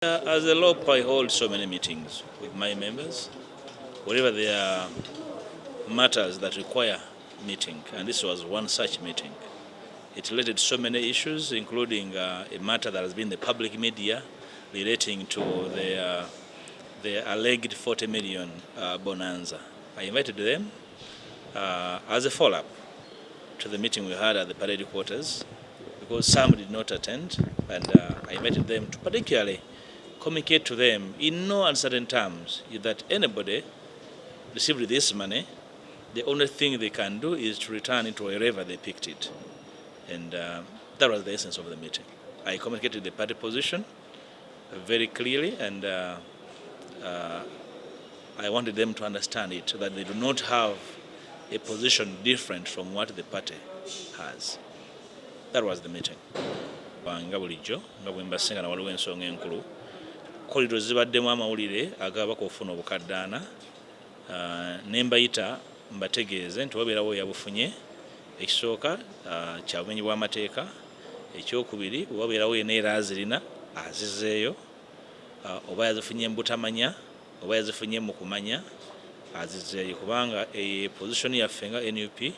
As a LOP, I hold so many meetings with my members, wherever there are matters that require meeting, and this was one such meeting. It related so many issues, including a matter that has been in the public media relating to the alleged 40 million bonanza. I invited them as a follow-up to the meeting we had at the parade quarters, because some did not attend, and I invited them to particularly communicate to them in no uncertain terms that anybody received this money, the only thing they can do is to return it wherever they picked it. And that was the essence of the meeting. I communicated the party position very clearly, and I wanted them to understand it, that they do not have a position different from what the party has. That was the meeting. Nga bulijjo nga bwe mbasinga na waliwo ensonga enkulu kolido zibaddemu amawulire agabaka okufuna obukaddaana ne mbayita mbategeeze nti wabeerawo yabufunye ekisooka kya bumenyi bw'amateeka, ekyokubiri wabeerawo yeneera azirina azizeeyo, oba yazifunye mbutamanya oba yazifunye mu kumanya azizeeyo, kubanga position yaffe nga NUP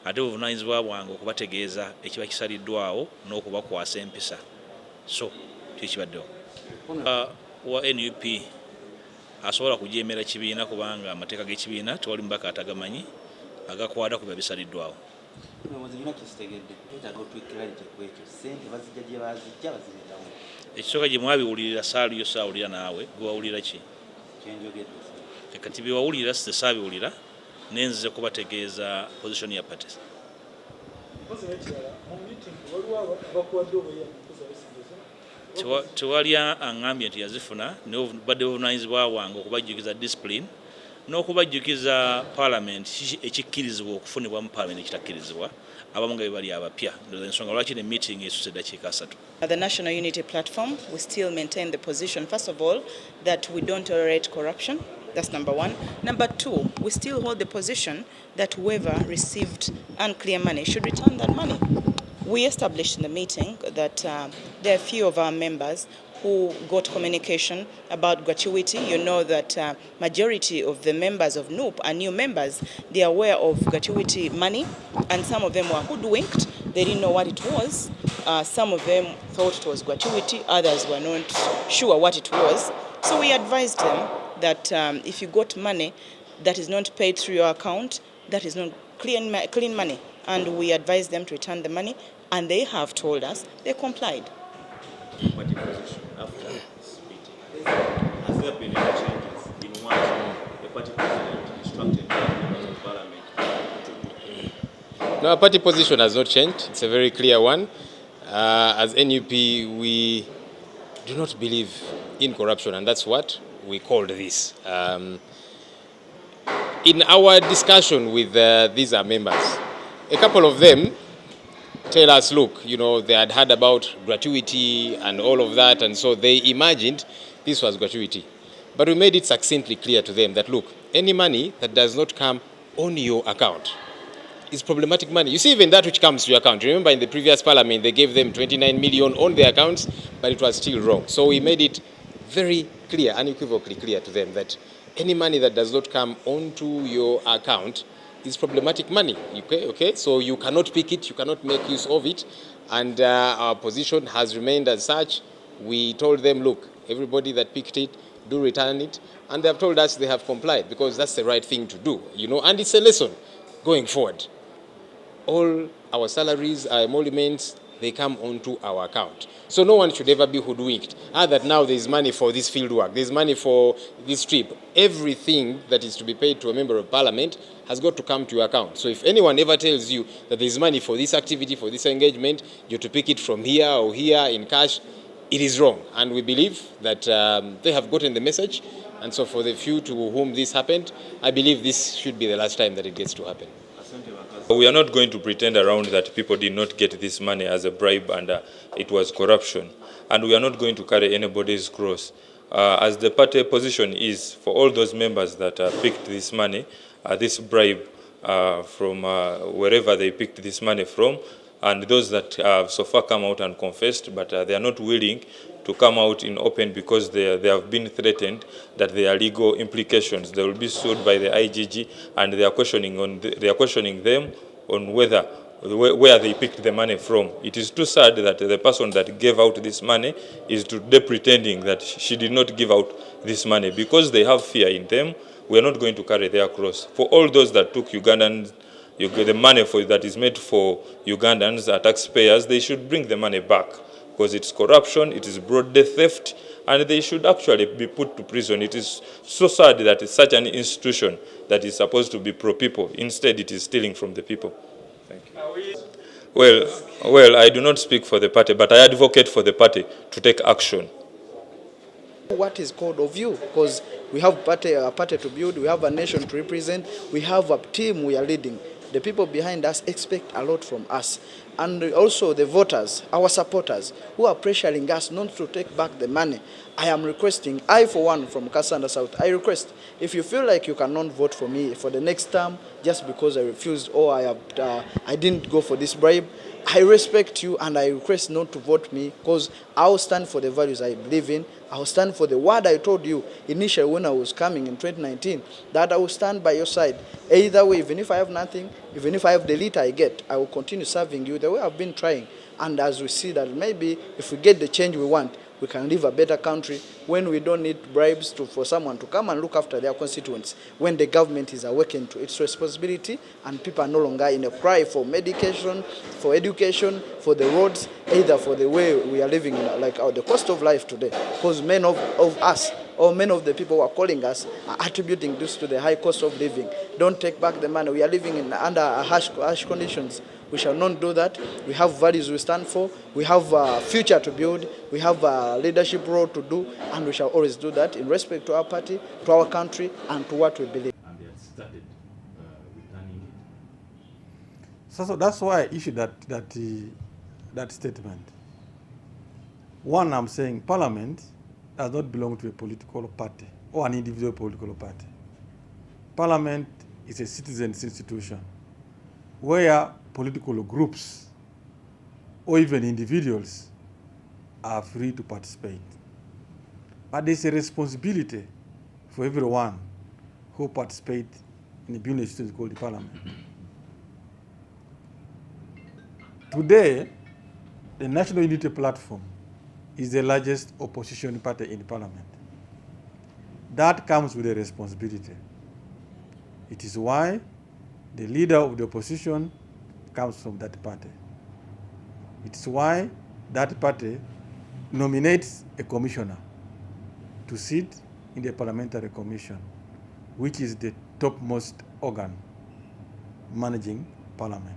ate buvunaanyizibwa bwange okubategeeza ekiba kisaliddwawo n'okubakwasa empisa. So kikibaddewo wa NUP asobola kujeemera kibiina kubanga amateeka g'ekibiina tewali mubaka atagamanyi agakwata ku bisaliddwawo. Ekisooka gye mwabiwulirira saaliyo saawulira naawe gwe wawulira ki? Kati byewawulira saabiwulira nenzize kubategeeza position ya party. Tewali aŋŋambye nti yazifuna badde buvunaanyizibwa bwange okubajjukiza discipline n'okubajjukiza parliament kiki ekikkirizibwa okufunibwa mu parliament ekitakkirizibwa abamu nga bali abapya. Ensonga lwaki ne meeting esuse eddakiika 3. The National Unity Platform, we still maintain the position, first of all, that we don't tolerate corruption. That's number one. Number two, we still hold the position that whoever received unclear money should return that money. We established in the meeting that there are a few of our members who got communication about gratuity. You know that majority of the members of NUP are new members. They are aware of gratuity money, and some of them were hoodwinked. They didn't know what it was. Some of them thought it was gratuity. Others were not sure what it was. So we advised them that if you got money that is not paid through your account, that is not clean money. And we advised them to return the money, and they have told us they complied. Party position after this meeting. Has there been any changes in what the party president instructed members of parliament to do? No, our party position has not changed. It's a very clear one. As NUP, we do not believe in corruption, and that's what we called this. In our discussion with these members, a couple of them tell us, look, you know, they had heard about gratuity and all of that, and so they imagined this was gratuity. But we made it succinctly clear to them that, look, any money that does not come on your account is problematic money. You see, even that which comes to your account. Remember, in the previous parliament, they gave them 29 million on their accounts, but it was still wrong. So we made it very clear, unequivocally clear to them that any money that does not come onto your account is problematic money. Okay? So you cannot pick it, you cannot make use of it, and our position has remained as such. We told them, look, everybody that picked it, do return it, and they have told us they have complied because that's the right thing to do, you know, and it's a lesson going forward. All our salaries, our emoluments, they come onto our account. So no one should ever be hoodwinked. That now there's money for this field work, there's money for this trip. Everything that is to be paid to a member of parliament has got to come to your account. So if anyone ever tells you that there's money for this activity, for this engagement, you're to pick it from here or here in cash, it is wrong. And we believe that they have gotten the message. And so for the few to whom this happened, I believe this should be the last time that it gets to happen. We are not going to pretend around that people did not get this money as a bribe and it was corruption. And we are not going to carry anybody's cross. As the party position is for all those members that picked this money, this bribe from wherever they picked this money from, and those that have so far come out and confessed, but they are not willing to come out in open because they have been threatened that there are legal implications. They will be sued by the IGG, and they are questioning them on where they picked the money from. It is too sad that the person that gave out this money is today pretending that she did not give out this money. Because they have fear in them, we are not going to carry their cross. For all those that took Ugandans, the money that is made for Ugandans, taxpayers, they should bring the money back, because it's corruption, it is broad day theft, and they should actually be put to prison. It is so sad that it's such an institution that is supposed to be pro-people. Instead, it is stealing from the people. Thank you. Well, I do not speak for the party, but I advocate for the party to take action. What is called of you, because we have a party to build, we have a nation to represent, we have a team we are leading. The people behind us expect a lot from us. And also the voters, our supporters, who are pressuring us not to take back the money. I am requesting, I for one from Kasanda South, I request, if you feel like you cannot vote for me for the next term just because I refused or I didn't go for this bribe, I respect you and I request not to vote me, because I will stand for the values I believe in. I will stand for the word I told you initially when I was coming in 2019, that I will stand by your side. Either way, even if I have nothing, even if I have the little I get, I will continue serving you the way I've been trying. And as we see that maybe if we get the change we want, we can live a better country when we don't need bribes for someone to come and look after their constituents, when the government is awakened to its responsibility and people are no longer in a cry for medication, for education, for the roads, either for the way we are living, like the cost of life today. Because many of us, or many of the people who are calling us, are attributing this to the high cost of living. Don't take back the money. We are living under harsh conditions. We shall not do that. We have values we stand for. We have a future to build. We have a leadership role to do, and we shall always do that in respect to our party, to our country, and to what we believe. And they had started returning it. So that's why I issued that statement. One, I'm saying Parliament does not belong to a political party or an individual political party. Parliament is a citizens' institution where political groups or even individuals are free to participate. But there's a responsibility for everyone who participates in a building institution called the Parliament. Today, the National Unity Platform is the largest opposition party in the Parliament. That comes with a responsibility. It is why the leader of the opposition comes from that party. It's why that party nominates a commissioner to sit in the parliamentary commission, which is the topmost organ managing parliament.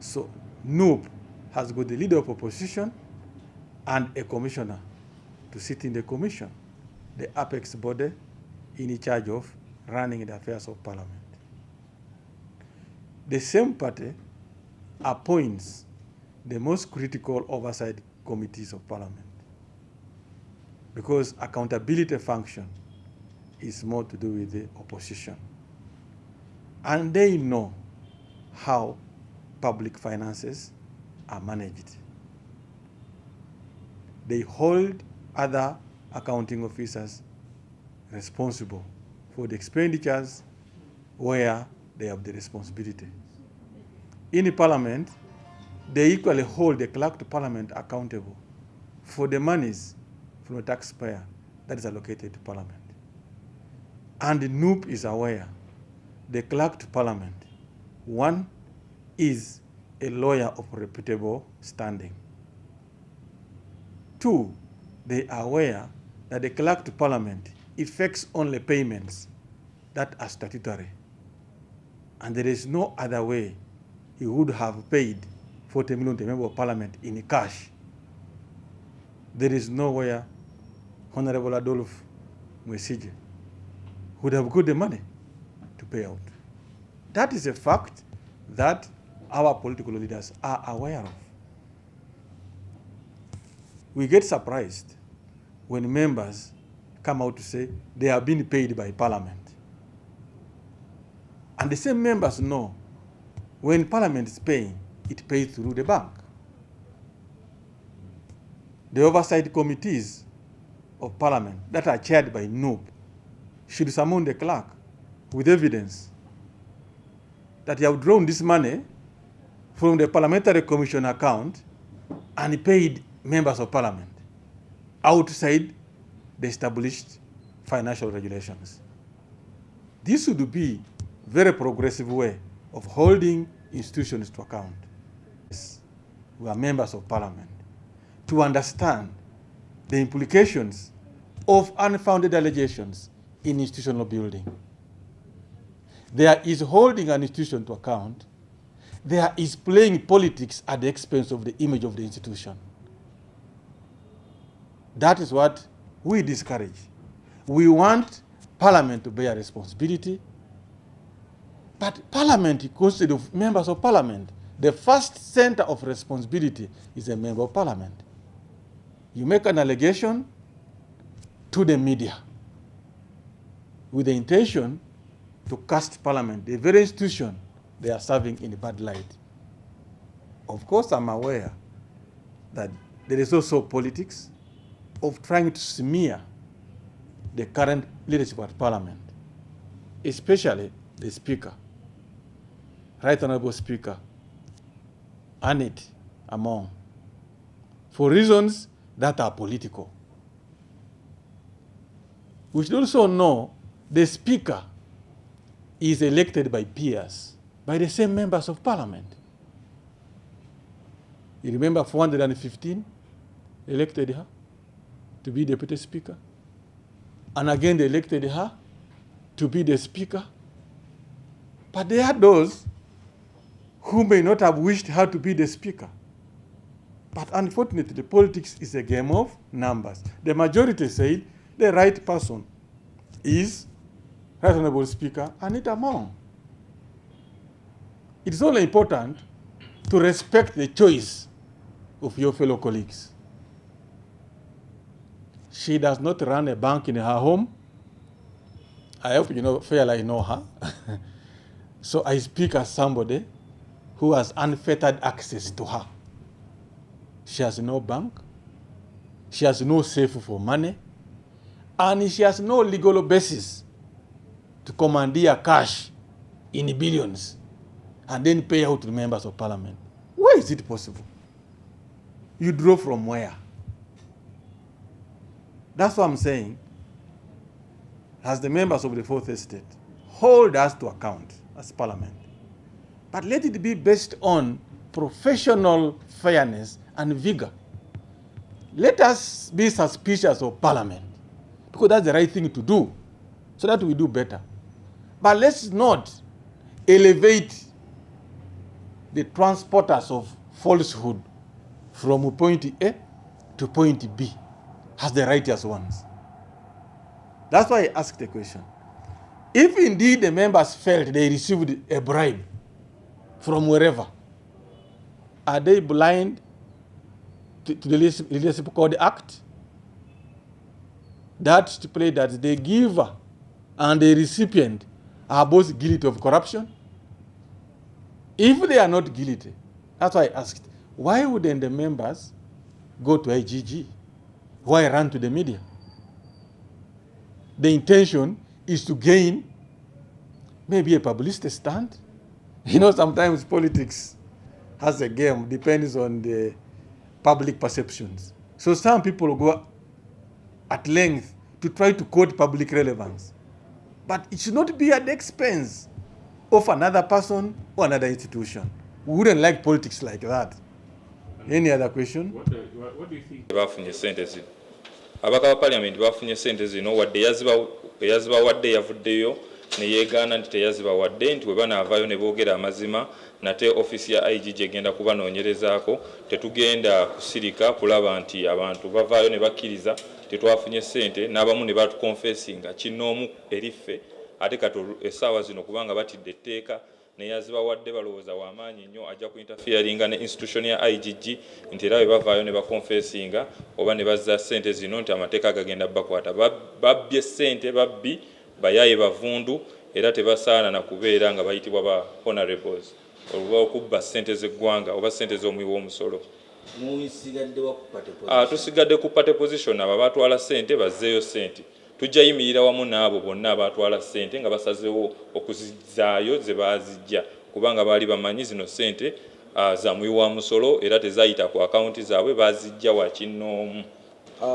So NUP has got the leader of opposition and a commissioner to sit in the commission, the apex body in charge of running the affairs of parliament. The same party appoints the most critical oversight committees of parliament, because accountability function is more to do with the opposition. And they know how public finances are managed. They hold other accounting officers responsible for the expenditures where they have the responsibility. In the parliament, they equally hold the clerk to parliament accountable for the monies from the taxpayer that is allocated to parliament. And the NUP is aware the clerk to parliament, one, is a lawyer of reputable standing. Two, they are aware that the clerk to parliament effects only payments that are statutory. And there is no other way he would have paid 40 million to a member of parliament in cash. There is nowhere Honorable Adolphe Mwesige would have got the money to pay out. That is a fact that our political leaders are aware of. We get surprised when members come out to say they are being paid by parliament. And the same members know when parliament is paying, it pays through the bank. The oversight committees of Parliament that are chaired by NUP should summon the clerk with evidence that you have drawn this money from the Parliamentary Commission account and paid members of Parliament outside the established financial regulations. This would be a very progressive way of holding institutions to account. Yes, we are members of Parliament to understand the implications of unfounded allegations in institutional building. There is holding an institution to account. There is playing politics at the expense of the image of the institution. That is what we discourage. We want Parliament to bear responsibility, but Parliament consists of members of Parliament. The first center of responsibility is a member of Parliament. You make an allegation to the media with the intention to cast Parliament, the very institution they are serving, in a bad light. Of course, I'm aware that there is also politics of trying to smear the current leadership at Parliament, especially the Speaker, Right Honourable Speaker, Annette Among, for reasons that are political. We should also know the Speaker is elected by peers, by the same members of Parliament. You remember 415 elected her to be Deputy Speaker, and again they elected her to be the Speaker. But there are those who may not have wished her to be the Speaker. But unfortunately, politics is a game of numbers. The majority said the right person is Right Honourable Speaker Annette Among. It is only important to respect the choice of your fellow colleagues. She does not run a bank in her home. I hope you know, fairly know her. So I speak as somebody who has unfettered access to her. She has no bank. She has no safe for money. And she has no legal basis to commandeer cash in billions and then pay out to members of Parliament. Where is it possible? You draw from where? That's what I'm saying. As the members of the Fourth Estate, hold us to account as Parliament. But let it be based on professional fairness and vigor. Let us be suspicious of Parliament, because that's the right thing to do, so that we do better. But let's not elevate the transporters of falsehood from point A to point B as the righteous ones. That's why I asked the question. If indeed the members felt they received a bribe from wherever, are they blind to the Leadership Code Act? That stipulates that the giver and the recipient are both guilty of corruption. If they are not guilty, that's why I asked, why wouldn't the members go to IGG? Why run to the media? The intention is to gain maybe a publicity stand. You know, sometimes politics has a game, depends on the public perceptions. So some people go at length to try to quote public relevance. But it should not be at the expense of another person or another institution. We wouldn't like politics like that. Any other question? What do you think? Bafunye sente zino. Abaka ba parliament bafunye sente zino wadde yaziba wadde yavuddeyo ne yeegaana nti teyaziba wadde nti bwe banaavaayo ne boogera amazima nate ofisi ya IGG egenda kubanoonyerezaako tetugenda kusirika kulaba nti abantu bavaayo ne bakkiriza tetwafunye sente n'abamu ne batukonfesinga kinoomu eriffe ate kati essaawa zino kubanga batidde etteeka ne yaziba wadde balowooza w'amaanyi nnyo ajja ku interferinga ne institution ya IGG nti era bwe bavaayo ne bakonfesinga oba ne bazza ssente zino nti amateeka gagenda bakwata babbye ssente babbi bayaaye bavundu era tebasaana na kubeera nga bayitibwa ba honorables. olw'okubba ssente z'eggwanga oba ssente z'omuwi w'omusolo. Tusigadde ku party position abo abatwala ssente bazzeeyo ssente. Tujja yimirira wamu n'abo bonna abatwala ssente nga basazeewo okuzizaayo ze baazijja kubanga baali bamanyi zino ssente za muwi wa musolo era tezaayita ku akawunti zaabwe baazijja wa kinnoomu.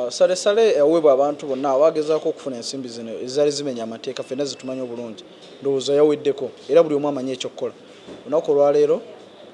Sale aweebwa abantu bonna abagezaako okufuna ensimbi zino ezaali zimenya amateeka ffenna zitumanyi obulungi ndowooza yaweddeko era buli omu amanyi ekyokukola. Olunaku olwaleero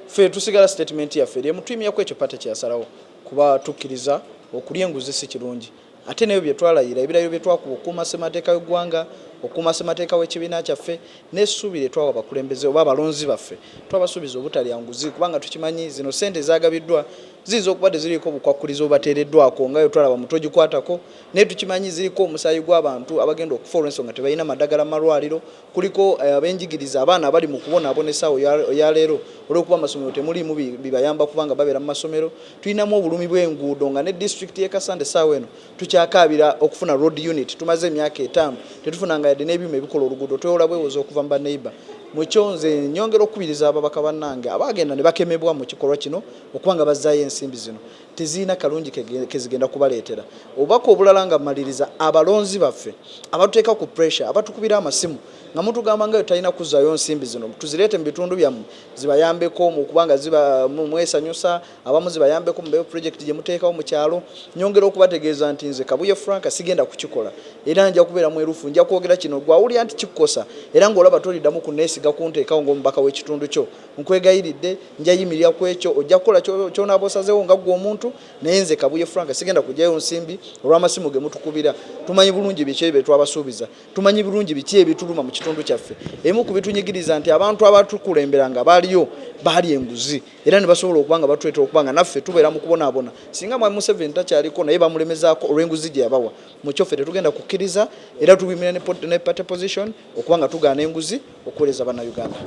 ffe tusigala statement yaffe eri emutuimyaku ekyo pate kyasalawo kuba tukkiriza okulya enguzi si kirungi ate nayo bye twalayira ebirayiro bye twakuba okukuuma ssemateeka y'eggwanga okukuuma ssemateeka w'ekibiina kyaffe n'essuubi lye twawa abakulembeze oba abalonzi baffe twabasuubiza obutalya nguzi kubanga tukimanyi zino ssente zaagabiddwa ziyinza okuba teziriiko bukwakkulizo obubateereddwako nga yo twalaba mutogikwatako naye tukimanyi ziriko omusaayi gw'abantu abagenda okufa olw'ensonga tebalina madagala malwaliro kuliko abenjigiriza abaana abali mu kubonaabona essaawa eyaleero olw'okuba amasomero temuliimu bibayamba kubanga babeera mu masomero tulinamu obulumi bw'enguudo nga ne disitulikiti y'e Kasande essaawa eno tukyakaabira okufuna road unit tumaze emyaka 5 tetufunanga yadde n'ebyuma ebikola oluguudo twewola bwewoza okuva mu baneiba mukyo nze nyongera okubiriza ababaka bannange abagenda ne bakemebwa mu kikolwa kino okubanga bazzaayo ensimbi zino teziina kalungi kezigenda kubaleetera obubaka obulala nga maliriza abalonzi baffe abatuteeka ku pressure abatukubira amasimu nga mutugamba nga talina kuzzaayo nsimbi zino tuzireete mu bitundu byammwe zibayambeko mu kubanga ziba mwesanyusa abamu zibayambeko mu project gye muteekawo mu kyalo nyongera okubategeeza nti nze Kabuye Frank sigenda kukikola era nja kubeera mwerufu nja kwogera kino gwawulira nti kikukosa era ng'olaba toliddamu kunneesiga kunteekawo ng'omubaka w'ekitundu kyo nkwegayiridde nja yimirira ku ekyo ojja kukola ky'onaaba osazeewo nga ggwe omuntu naye nze Kabuye Frank sigenda kugyayo nsimbi olw'amasimu ge mutukubira tumanyi bulungi biki ebyo twabasuubiza tumanyi bulungi biki ebituluma mu kitundu kyaffe emu ku bitunyigiriza nti abantu abatukulemberanga baaliyo baali enguzi era ne basobola okubanga batuleetera okubanga naffe tubeera mu kubonaabona singa mwami Museveni takyaliko naye bamulemezaako olw'enguzi gye yabawa mu kyoffe tetugenda kukkiriza era tubimira ne party position okubanga tugaana enguzi okuweereza bannayuganda.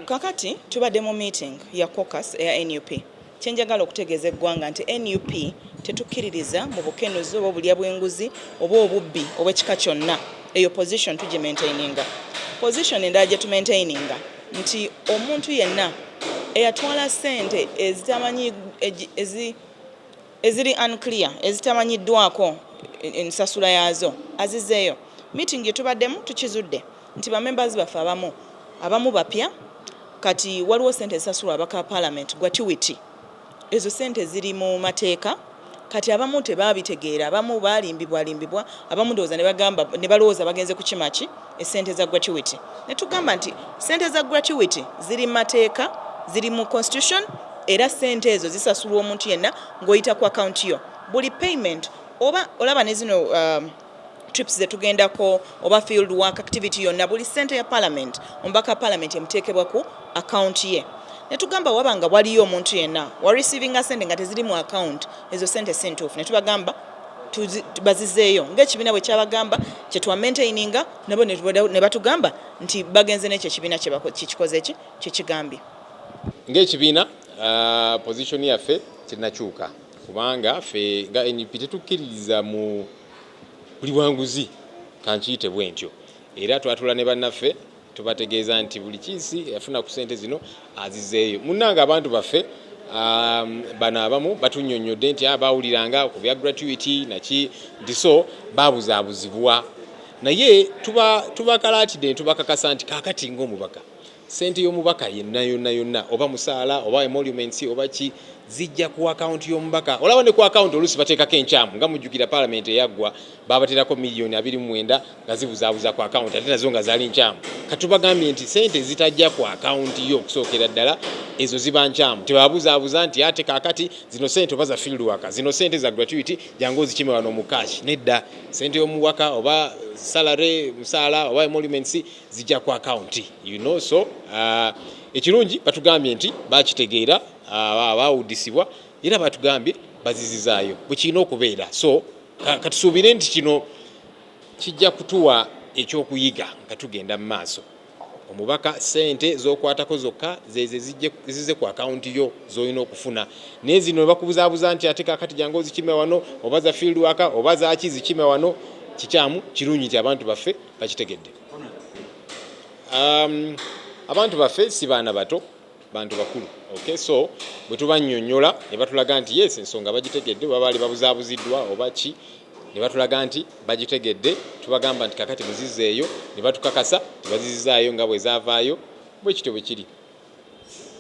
Kakati tubadde mu meeting ya caucus eya NUP kyenjagala okutegeeza eggwanga nti NUP tetukkiririza mu bukenuzi oba obulya bw'enguzi oba obubbi obw'ekika kyonna eyo position tugimaintaininga position endala gye tumaintaininga nti omuntu yenna eyatwala ssente eziri unclear ezitamanyiddwako ensasula yaazo azizeeyo. Meeting gye tubaddemu tukizudde nti bamembers baffe abamu bapya kati waliwo ssente ezisasulwa abaka parliament gratuity ezo ssente ziri mu mateeka kati abamu tebabitegeera abamu balimbibwa abamu ndowooza ne balowooza bagenze ku kimaki essente za gratuity ne tugamba nti ssente za gratuity ziri mu mateeka ziri mu constitution era ssente ezo zisasulwa omuntu yenna ng'oyita ku account yo buli payment oba olaba ne zino trips zetugendako oba field work activity yonna buli ssente ya parliament omubaka parliament emuteekebwa ku account ye netugamba wabanga waliyo omuntu yenna wa receiving ssente nga teziri mu account ezo ssente sintuufu netubagamba bazizeeyo ng'ekibiina bwe kyabagamba kye twa maintaininga nabo ne batugamba nti bagenze n'ekyo ekibiina kikikoze eki kyekigambye ng'ekibiina position yaffe terinakyuka kubanga ffe nga NUP tetukkiririza mu buli bwanguzi kankiyite bwe ntyo era twatula ne bannaffe tubategeeza nti buli kiisi yafuna ku ssente zino azizeeyo munnanga abantu baffe bano abamu batunnyonnyodde nti bawuliranga ku bya gratuity naki nti so babuzaabuzibwa naye tubakalaatidde ne tubakakasa nti kaakati ng'omubaka ssente y'omubaka yonna oba musaala oba emoluments oba ki zijja ku account y'omubaka olaba ne ku account oluusi bateekako enkyamu nga mujjukira parliament eyaggwa babateerako miliyoni 29 nga zibuzaabuza ku account ate nazo nga zaali nkyamu katubagambye nti ssente zitajja ku account yo okusookera ddala ezo ziba nkyamu tebabuzaabuza nti ate kaakati zino ssente oba za field worker zino ssente za gratuity jangu ozikime wano mu cash nedda ssente y'omubaka oba salary musaala oba emoluments zijja ku account so ekirungi batugambye nti bakitegeera abawuddisibwa era batugambye bazizizaayo bwe kirina okubeera so katusuubire nti kino kijja kutuwa ekyokuyiga nga tugenda mu maaso omubaka ssente z'okwatako zokka zize ku akawunti yo z'olina okufuna naye zino ne bakubuzaabuza nti ate kaakati jangu ozikime wano oba za field worker oba zaaki zikime wano kikyamu kirungi nti abantu baffe bakitegedde abantu baffe si baana bato, bantu bakulu. Okay, so bwe tubannyonnyola ne batulaga nti yes ensonga bagitegedde, baba baali babuzaabuziddwa oba ki, ne batulaga nti bagitegedde, tubagamba nti kakati muzizzeeyo, ne batukakasa tibazizizaayo nga bwe zaavaayo, bwe kityo bwe kiri.